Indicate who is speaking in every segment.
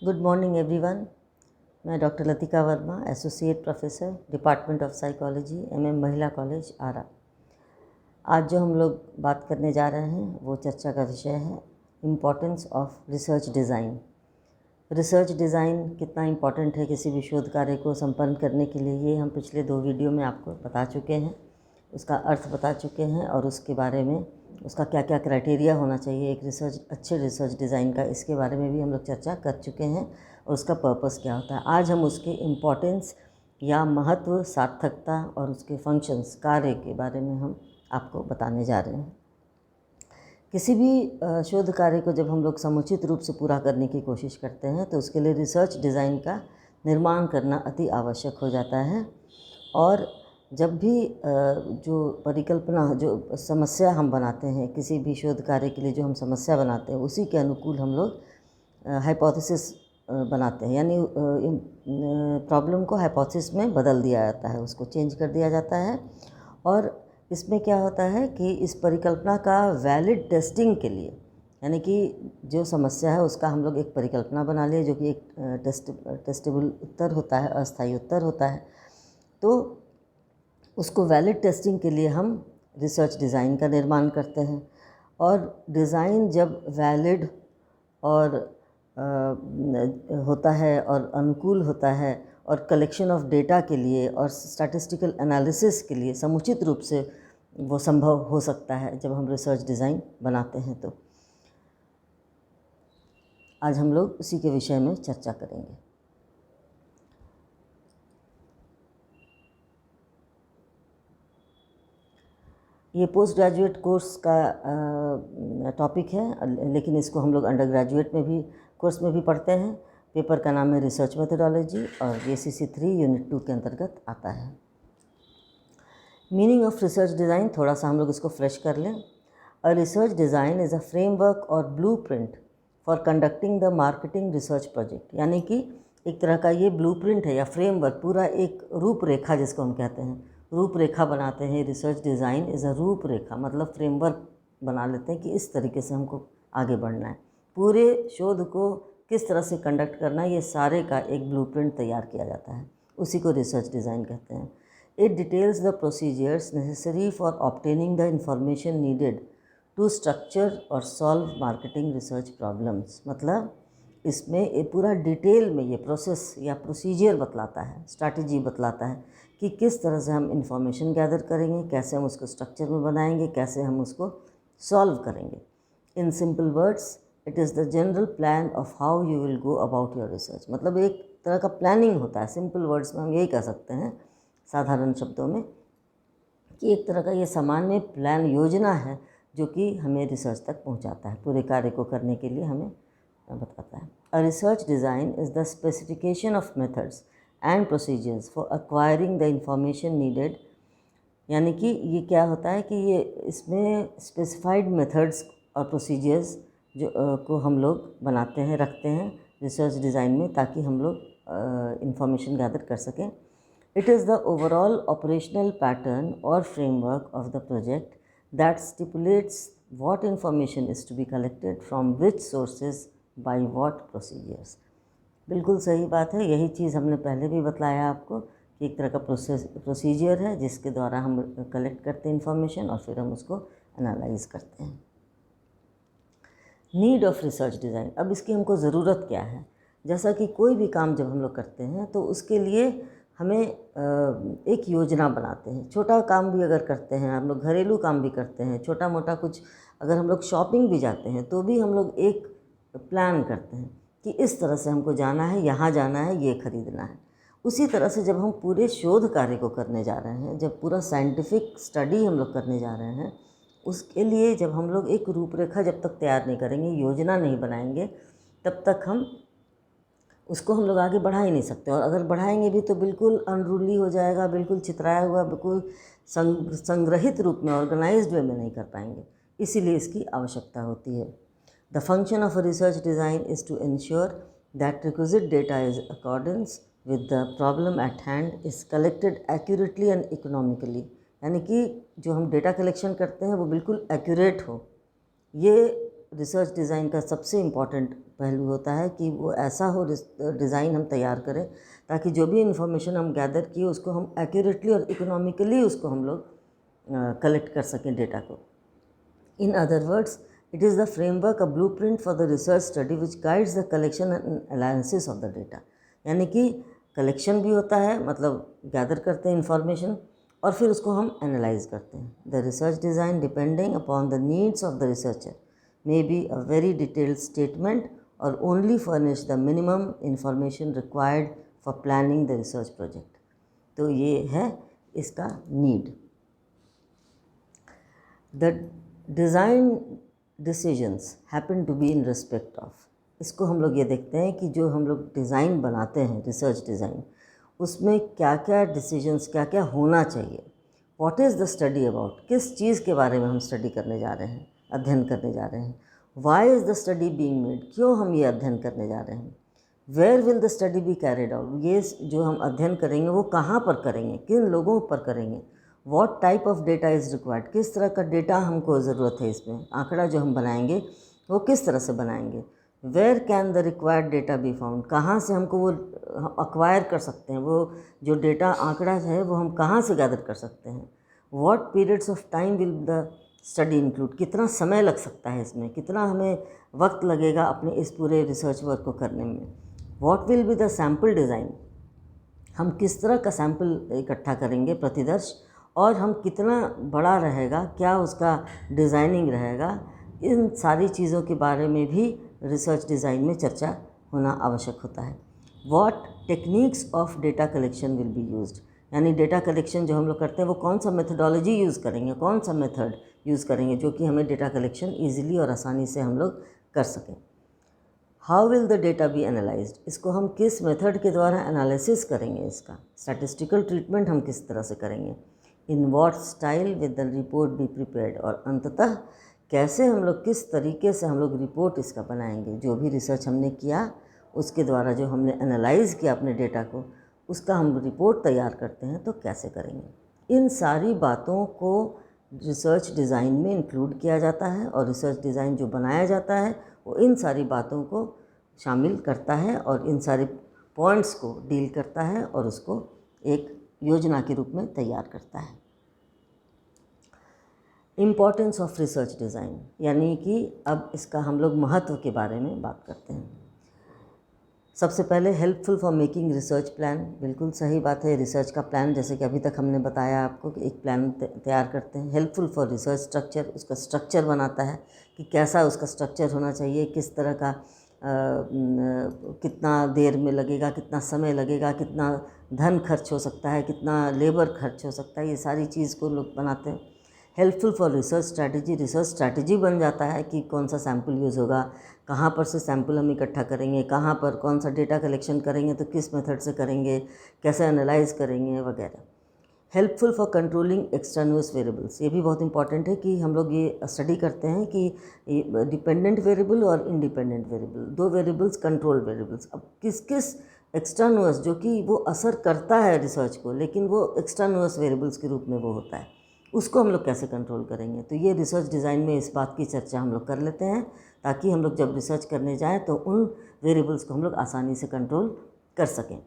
Speaker 1: Good morning everyone. मैं doctor Latika Verma, associate professor, department of psychology, M M Mahila college, Arrah. आज जो हम लोग बात करने जा रहे हैं वो चर्चा का विषय है importance of research design. Research design कितना इम्पॉर्टेंट है किसी भी शोध कार्य को संपन्न करने के लिए, ये हम पिछले 2 वीडियो में आपको बता चुके हैं, उसका अर्थ बता चुके हैं और उसके बारे में उसका क्या क्या क्राइटेरिया होना चाहिए एक अच्छे रिसर्च डिज़ाइन का, इसके बारे में भी हम लोग चर्चा कर चुके हैं और उसका पर्पस क्या होता है। आज हम उसके इम्पोर्टेंस या महत्व, सार्थकता और उसके फंक्शंस, कार्य के बारे में हम आपको बताने जा रहे हैं। किसी भी शोध कार्य को जब हम लोग समुचित रूप से पूरा करने की कोशिश करते हैं तो उसके लिए रिसर्च डिज़ाइन का निर्माण करना अति आवश्यक हो जाता है। और जब भी जो परिकल्पना, जो समस्या हम बनाते हैं किसी भी शोध कार्य के लिए, जो हम समस्या बनाते हैं उसी के अनुकूल हम लोग हाइपोथेसिस बनाते हैं, यानी प्रॉब्लम को हाइपोथेसिस में बदल दिया जाता है, उसको चेंज कर दिया जाता है। और इसमें क्या होता है कि इस परिकल्पना का वैलिड टेस्टिंग के लिए, यानी कि जो समस्या है उसका हम लोग एक परिकल्पना बना लिए जो कि एक टेस्टेबल उत्तर होता है, अस्थायी उत्तर होता है, तो उसको वैलिड टेस्टिंग के लिए हम रिसर्च डिज़ाइन का निर्माण करते हैं। और डिज़ाइन जब वैलिड और होता है और अनुकूल होता है और कलेक्शन ऑफ डेटा के लिए और स्टैटिस्टिकल एनालिसिस के लिए समुचित रूप से वो संभव हो सकता है जब हम रिसर्च डिज़ाइन बनाते हैं। तो आज हम लोग उसी के विषय में चर्चा करेंगे। ये पोस्ट ग्रेजुएट कोर्स का टॉपिक है, लेकिन इसको हम लोग अंडर ग्रेजुएट में भी कोर्स में भी पढ़ते हैं। पेपर का नाम है रिसर्च मेथोडोलॉजी और ACC 3 यूनिट 2 के अंतर्गत आता है। मीनिंग ऑफ रिसर्च डिज़ाइन, थोड़ा सा हम लोग इसको फ्रेश कर लें। A research design is a framework और blueprint for conducting the marketing research project, यानी कि एक तरह का ये ब्लूप्रिंट है या फ्रेमवर्क, पूरा एक रूपरेखा जिसको हम कहते हैं, रूपरेखा बनाते हैं। रिसर्च डिज़ाइन इज़ अ रूपरेखा, मतलब फ्रेमवर्क बना लेते हैं कि इस तरीके से हमको आगे बढ़ना है, पूरे शोध को किस तरह से कंडक्ट करना है, ये सारे का एक ब्लूप्रिंट तैयार किया जाता है, उसी को रिसर्च डिज़ाइन कहते हैं। It details the procedures necessary for obtaining the information needed to structure or solve marketing research problems। मतलब इसमें ये पूरा डिटेल में ये प्रोसेस या प्रोसीजर बतलाता है, स्ट्रैटेजी बतलाता है कि किस तरह से हम इंफॉर्मेशन गैदर करेंगे, कैसे हम उसको स्ट्रक्चर में बनाएंगे, कैसे हम उसको सॉल्व करेंगे। In simple words, it is the general plan of how you will go about your research. मतलब एक तरह का प्लानिंग होता है, सिंपल वर्ड्स में हम यही कह सकते हैं, साधारण शब्दों में, कि एक तरह का ये सामान्य प्लान, योजना है जो कि हमें रिसर्च तक पहुंचाता है, पूरे कार्य को करने के लिए हमें बताता है। अ research design is the specification of methods and procedures for acquiring the information needed, यानी कि ये क्या होता है कि ये इसमें स्पेसिफाइड मेथड्स और प्रोसीजर्स जो को हम लोग बनाते हैं, रखते हैं रिसर्च डिज़ाइन में, ताकि हम लोग इंफॉर्मेशन गैदर कर सकें। It is the overall operational pattern or framework of the project that stipulates what information is to be collected from which sources by what procedures। बिल्कुल सही बात है, यही चीज़ हमने पहले भी बतलाया आपको कि एक तरह का प्रोसीजर है जिसके द्वारा हम कलेक्ट करते हैं इंफॉर्मेशन और फिर हम उसको एनालाइज करते हैं। नीड ऑफ रिसर्च डिज़ाइन, अब इसकी हमको ज़रूरत क्या है। जैसा कि कोई भी काम जब हम लोग करते हैं तो उसके लिए हमें एक योजना बनाते हैं। छोटा काम भी अगर करते हैं हम लोग, घरेलू काम भी करते हैं, छोटा मोटा कुछ, अगर हम लोग शॉपिंग भी जाते हैं तो भी हम लोग एक प्लान करते हैं कि इस तरह से हमको जाना है, यहाँ जाना है, ये खरीदना है। उसी तरह से जब हम पूरे शोध कार्य को करने जा रहे हैं, जब पूरा साइंटिफिक स्टडी हम लोग करने जा रहे हैं, उसके लिए जब हम लोग एक रूपरेखा जब तक तैयार नहीं करेंगे, योजना नहीं बनाएंगे, तब तक उसको हम लोग आगे बढ़ा ही नहीं सकते। और अगर बढ़ाएंगे भी तो बिल्कुल अनरूली हो जाएगा, बिल्कुल चितराया हुआ, बिल्कुल संग्रहित रूप में, ऑर्गेनाइज्ड वे में नहीं कर पाएंगे। इसीलिए इसकी आवश्यकता होती है। The function of a research design is to ensure that requisite data is accordance with the problem at hand is collected accurately and economically, यानी कि जो हम डेटा कलेक्शन करते हैं वो बिल्कुल एक्यूरेट हो, ये रिसर्च डिज़ाइन का सबसे इम्पॉर्टेंट पहलू होता है कि वो ऐसा हो डिज़ाइन हम तैयार करें ताकि जो भी इन्फॉर्मेशन हम गैदर किए उसको हम एक्यूरेटली और इकोनॉमिकली उसको हम लोग कलेक्ट कर सकें डेटा को। In other words, it is the framework, a blueprint for the research study which guides the collection and analysis of the data। यानी कि कलेक्शन भी होता है, मतलब गैदर करते हैं इंफॉर्मेशन और फिर उसको हम एनालाइज करते हैं। The research design depending upon the needs of the researcher may be a very detailed statement और only furnish the minimum information required for planning the research project. तो ये है इसका need. The design decisions happen to be in respect of, इसको हम लोग ये देखते हैं कि जो हम लोग डिज़ाइन बनाते हैं रिसर्च डिज़ाइन, उसमें क्या क्या डिसीजंस, क्या क्या होना चाहिए। What is the study about, किस चीज़ के बारे में हम स्टडी करने जा रहे हैं, अध्ययन करने जा रहे हैं। Why is the study being made, क्यों हम ये अध्ययन करने जा रहे हैं। Where will the study be carried out, ये जो हम अध्ययन करेंगे वो कहाँ पर करेंगे, किन लोगों पर करेंगे। What type of data is required, किस तरह का डेटा हमको ज़रूरत है, इसमें आंकड़ा जो हम बनाएंगे वो किस तरह से बनाएंगे। Where can the required data be found, कहाँ से हमको वो अक्वायर कर सकते हैं, वो जो डेटा आंकड़ा है वो हम कहाँ से गैदर कर सकते हैं। What periods of time will the study include, कितना समय लग सकता है इसमें, कितना हमें वक्त लगेगा अपने इस पूरे रिसर्च वर्क को करने में। What will be the sample design, हम किस तरह का सैम्पल इकट्ठा करेंगे प्रतिदर्श, और हम कितना बड़ा रहेगा, क्या उसका डिज़ाइनिंग रहेगा। इन सारी चीज़ों के बारे में भी रिसर्च डिज़ाइन में चर्चा होना आवश्यक होता है। What techniques of data collection will be used, यानी डेटा कलेक्शन जो हम लोग करते हैं वो कौन सा मेथडोलॉजी यूज़ करेंगे, कौन सा मेथड यूज़ करेंगे जो कि हमें डेटा कलेक्शन ईजिली और आसानी से हम लोग कर सकें। How will the data B analysed, इसको हम किस मेथड के द्वारा एनालिसिस करेंगे, इसका स्टैटिस्टिकल ट्रीटमेंट हम किस तरह से करेंगे। In what style with the report be prepared, और अंततः कैसे हम लोग, किस तरीके से हम लोग रिपोर्ट इसका बनाएंगे। जो भी रिसर्च हमने किया उसके द्वारा जो हमने एनालाइज़ किया अपने डेटा को, उसका हम रिपोर्ट तैयार करते हैं तो कैसे करेंगे। इन सारी बातों को रिसर्च डिज़ाइन में इंक्लूड किया जाता है और रिसर्च डिज़ाइन जो बनाया जाता है वो इन सारी बातों को शामिल करता है और इन सारे पॉइंट्स को डील करता है और उसको एक योजना के रूप में तैयार करता है। इम्पॉर्टेंस ऑफ रिसर्च डिज़ाइन, यानी कि अब इसका हम लोग महत्व के बारे में बात करते हैं। सबसे पहले helpful for making research plan, बिल्कुल सही बात है। रिसर्च का प्लान, जैसे कि अभी तक हमने बताया आपको कि एक प्लान तैयार करते हैं। हेल्पफुल फॉर रिसर्च स्ट्रक्चर, उसका स्ट्रक्चर बनाता है कि कैसा उसका स्ट्रक्चर होना चाहिए, किस तरह का कितना देर में लगेगा, कितना समय लगेगा, कितना धन खर्च हो सकता है, कितना लेबर खर्च हो सकता है, ये सारी चीज़ को लोग बनाते हैं। Helpful for research strategy, research strategy बन जाता है कि कौन सा सैम्पल यूज़ होगा, कहाँ पर से सैम्पल हम इकट्ठा करेंगे, कहाँ पर कौन सा डेटा कलेक्शन करेंगे तो किस मेथड से करेंगे, कैसे एनालाइज करेंगे वगैरह। हेल्पफुल फॉर कंट्रोलिंग एक्सटर्नस वेरिएबल्स, ये भी बहुत इंपॉर्टेंट है कि हम लोग ये स्टडी करते हैं कि डिपेंडेंट वेरिएबल और इंडिपेंडेंट वेरिएबल, दो वेरिएबल्स कंट्रोल वेरिएबल्स। अब किस किस एक्सटर्नस जो कि वो असर करता है रिसर्च को, लेकिन वो एक्सटर्नस वेरिएबल्स के रूप में वो होता है, उसको हम लोग कैसे कंट्रोल करेंगे। तो ये रिसर्च डिज़ाइन में इस बात की चर्चा हम लोग कर लेते हैं ताकि हम लोग जब रिसर्च करने जाएँ तो उन वेरिएबल्स को हम लोग आसानी से कंट्रोल कर सकें।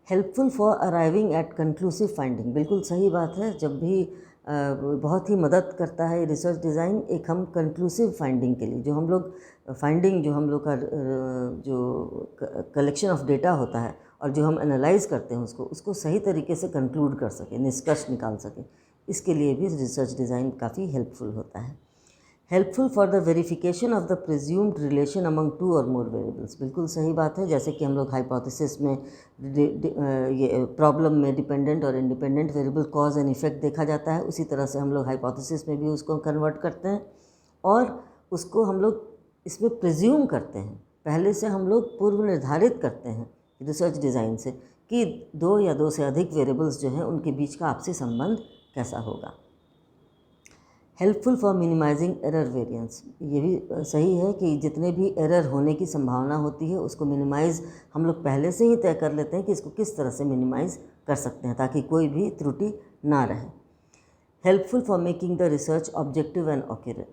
Speaker 1: Helpful for arriving at conclusive finding, बिल्कुल सही बात है। जब भी बहुत ही मदद करता है रिसर्च डिज़ाइन एक हम कंक्लूसिव फाइंडिंग के लिए, जो हम लोग फाइंडिंग, जो हम लोग का जो कलेक्शन ऑफ डेटा होता है और जो हम एनालाइज करते हैं उसको सही तरीके से कंक्लूड कर सकें, निष्कर्ष निकाल सकें, इसके लिए भी रिसर्च डिज़ाइन काफ़ी हेल्पफुल होता है। Helpful for the verification of the presumed relation among two और मोर वेरिएबल्स, बिल्कुल सही बात है। जैसे कि हम लोग हाइपोथेसिस में ये प्रॉब्लम में डिपेंडेंट और independent variable cause and effect देखा जाता है, उसी तरह से हम लोग हाइपोथेसिस में भी उसको कन्वर्ट करते हैं और उसको हम लोग इसमें प्रिज्यूम करते हैं, पहले से हम लोग पूर्व निर्धारित करते हैं रिसर्च डिज़ाइन से कि दो या दो से अधिक वेरिएबल्स जो हैं उनके बीच का आपसी संबंध कैसा होगा। Helpful for minimising error variance, ये भी सही है कि जितने भी एरर होने की संभावना होती है उसको मिनिमाइज़ हम लोग पहले से ही तय कर लेते हैं कि इसको किस तरह से मिनिमाइज़ कर सकते हैं ताकि कोई भी त्रुटि ना रहे। Helpful for making the research objective and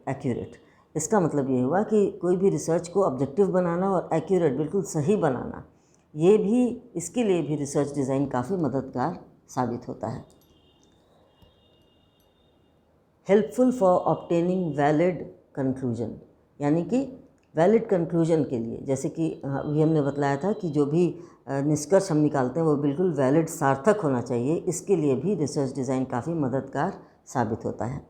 Speaker 1: accurate, इसका मतलब ये हुआ कि कोई भी रिसर्च को ऑब्जेक्टिव बनाना और एक्यूरेट बिल्कुल सही बनाना, ये भी, इसके लिए भी रिसर्च डिज़ाइन काफ़ी मददगार साबित होता है। Helpful for obtaining valid conclusion, यानी कि वैलिड कंक्लूजन के लिए, जैसे कि अभी हमने बतलाया था कि जो भी निष्कर्ष हम निकालते हैं वो बिल्कुल वैलिड, सार्थक होना चाहिए, इसके लिए भी रिसर्च डिज़ाइन काफ़ी मददगार साबित होता है।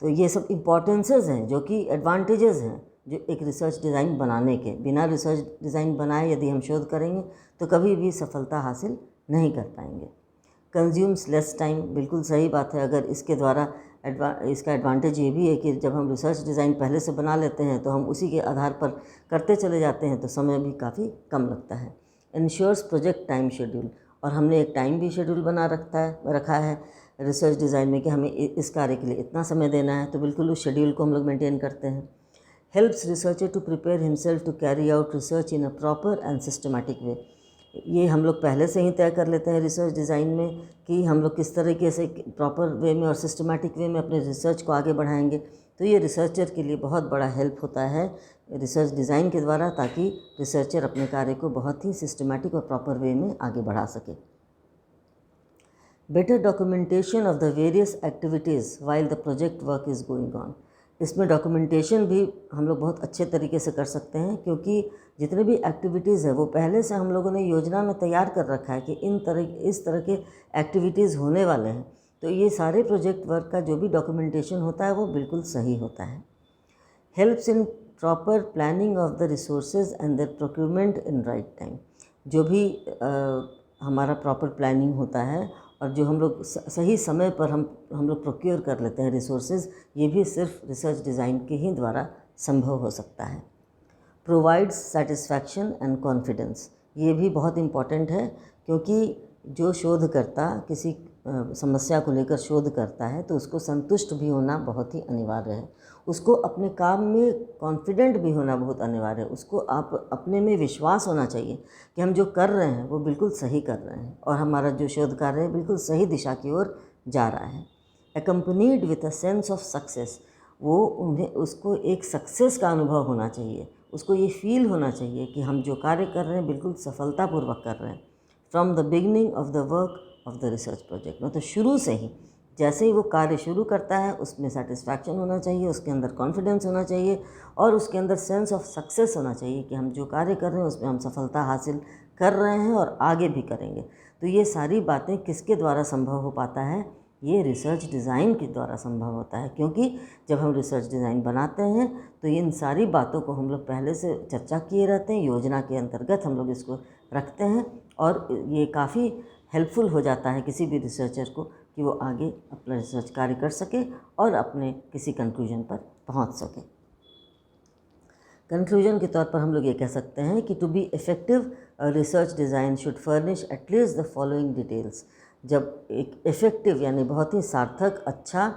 Speaker 1: तो ये सब इम्पॉर्टेंसेस हैं जो कि एडवांटेजेस हैं जो एक रिसर्च डिज़ाइन बनाने के। बिना रिसर्च डिज़ाइन बनाए यदि हम शोध करेंगे तो कभी भी सफलता हासिल नहीं कर पाएंगे। कंज्यूम्स लेस टाइम, बिल्कुल सही बात है। अगर इसके द्वारा इसका एडवांटेज ये भी है कि जब हम रिसर्च डिज़ाइन पहले से बना लेते हैं तो हम उसी के आधार पर करते चले जाते हैं, तो समय भी काफ़ी कम लगता है। इंश्योर्स प्रोजेक्ट टाइम शेड्यूल, और हमने एक टाइम भी शेड्यूल बना रखा है रिसर्च डिज़ाइन में कि हमें इस कार्य के लिए इतना समय देना है, तो बिल्कुल उस शेड्यूल को हम लोग मेंटेन करते हैं। Helps researcher to prepare himself to carry out research in a proper and systematic way. ये हम लोग पहले से ही तय कर लेते हैं रिसर्च डिज़ाइन में कि हम लोग किस तरीके से प्रॉपर वे में और सिस्टमैटिक वे में अपने रिसर्च को आगे बढ़ाएंगे। तो ये रिसर्चर के लिए बहुत बड़ा हेल्प होता है रिसर्च डिज़ाइन के द्वारा, ताकि रिसर्चर अपने कार्य को बहुत ही सिस्टमैटिक और प्रॉपर वे में आगे बढ़ा सके। Better documentation of the various activities while the project work is going on. इसमें डॉक्यूमेंटेशन भी हम लोग बहुत अच्छे तरीके से कर सकते हैं, क्योंकि जितने भी एक्टिविटीज़ है वो पहले से हम लोगों ने योजना में तैयार कर रखा है कि इस तरह के एक्टिविटीज़ होने वाले हैं। तो ये सारे प्रोजेक्ट वर्क का जो भी डॉक्यूमेंटेशन होता है वो बिल्कुल सही होता है। Helps in proper planning of the resources and the procurement in right time. जो भी हमारा प्रॉपर प्लानिंग होता है और जो हम लोग सही समय पर हम लोग प्रोक्योर कर लेते हैं रिसोर्सेज, ये भी सिर्फ रिसर्च डिज़ाइन के ही द्वारा संभव हो सकता है। प्रोवाइड्स सेटिस्फैक्शन एंड कॉन्फिडेंस, ये भी बहुत इम्पॉर्टेंट है, क्योंकि जो शोधकर्ता किसी समस्या को लेकर शोध करता है तो उसको संतुष्ट भी होना बहुत ही अनिवार्य है। उसको अपने काम में कॉन्फिडेंट भी होना बहुत अनिवार्य है। उसको अपने में विश्वास होना चाहिए कि हम जो कर रहे हैं वो बिल्कुल सही कर रहे हैं और हमारा जो शोध कार्य है बिल्कुल सही दिशा की ओर जा रहा है। Accompanied with a sense of success, उसको एक सक्सेस का अनुभव होना चाहिए। उसको ये फील होना चाहिए कि हम जो कार्य कर रहे हैं बिल्कुल सफलतापूर्वक कर रहे हैं। From the beginning of the work of the research project, मतलब शुरू से ही, जैसे ही वो कार्य शुरू करता है उसमें सेटिस्फैक्शन होना चाहिए, उसके अंदर कॉन्फिडेंस होना चाहिए और उसके अंदर सेंस ऑफ सक्सेस होना चाहिए कि हम जो कार्य कर रहे हैं उसमें हम सफलता हासिल कर रहे हैं और आगे भी करेंगे। तो ये सारी बातें किसके द्वारा संभव हो पाता है? ये रिसर्च डिज़ाइन के द्वारा संभव होता है, क्योंकि जब हम रिसर्च डिज़ाइन बनाते हैं तो इन सारी बातों को हम लोग पहले से चर्चा किए रहते हैं, योजना के अंतर्गत हम लोग इसको रखते हैं और ये काफ़ी हेल्पफुल हो जाता है किसी भी रिसर्चर को कि वो आगे अपना रिसर्च कार्य कर सके और अपने किसी कंक्लूजन पर पहुंच सके। कंक्लूजन के तौर पर हम लोग ये कह सकते हैं कि to be effective research design should furnish at least the following details. जब एक इफ़ेक्टिव यानी बहुत ही सार्थक अच्छा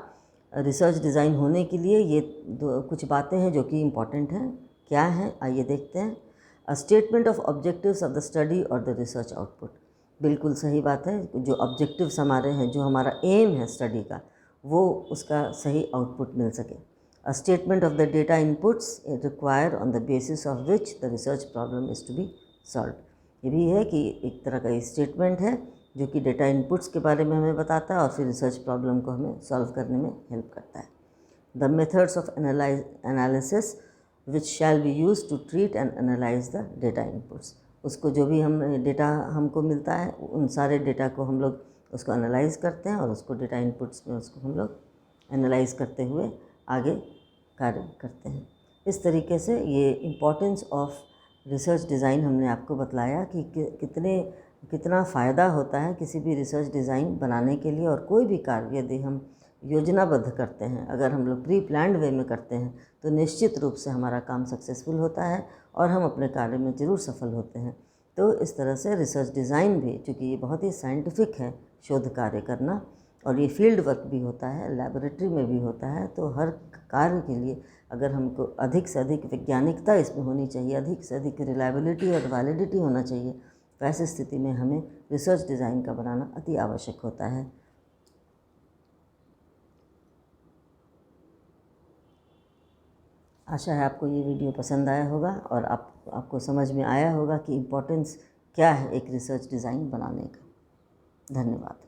Speaker 1: रिसर्च डिज़ाइन होने के लिए ये कुछ बातें हैं जो कि इम्पॉर्टेंट हैं। क्या हैं आइए देखते हैं। अ statement of objectives of the study और द रिसर्च आउटपुट, बिल्कुल सही बात है। जो ऑब्जेक्टिव्स हमारे हैं, जो हमारा एम है स्टडी का, वो उसका सही आउटपुट मिल सके। A statement of the data inputs require on the basis of which the research problem is to be solve. ये भी है कि एक तरह का स्टेटमेंट है जो कि डेटा इनपुट्स के बारे में हमें बताता है और फिर रिसर्च प्रॉब्लम को हमें सॉल्व करने में हेल्प करता है। The methods of analysis which shall be use to treat and analyse the data inputs, उसको जो भी हम डेटा हमको मिलता है उन सारे डेटा को हम लोग उसको एनालाइज करते हैं और उसको डेटा इनपुट्स में उसको हम लोग एनालाइज करते हुए आगे कार्य करते हैं। इस तरीके से ये इम्पोर्टेंस ऑफ रिसर्च डिज़ाइन हमने आपको बतलाया कि कितना फ़ायदा होता है किसी भी रिसर्च डिज़ाइन बनाने के लिए। और कोई भी कार्य यदि हम योजनाबद्ध करते हैं, अगर हम लोग प्री प्लान्ड वे में करते हैं, तो निश्चित रूप से हमारा काम सक्सेसफुल होता है और हम अपने कार्य में ज़रूर सफल होते हैं। तो इस तरह से रिसर्च डिज़ाइन भी, चूँकि ये बहुत ही साइंटिफिक है शोध कार्य करना और ये फील्ड वर्क भी होता है, लैबोरेटरी में भी होता है, तो हर कार्य के लिए अगर हमको अधिक से अधिक वैज्ञानिकता इसमें होनी चाहिए, अधिक से अधिक रिलायबिलिटी और वैलिडिटी होना चाहिए, वैसी स्थिति में हमें रिसर्च डिज़ाइन का बनाना अति आवश्यक होता है।
Speaker 2: आशा है आपको ये वीडियो पसंद आया होगा और आपको समझ में आया होगा कि इम्पोर्टेंस क्या है एक रिसर्च डिज़ाइन बनाने का। धन्यवाद।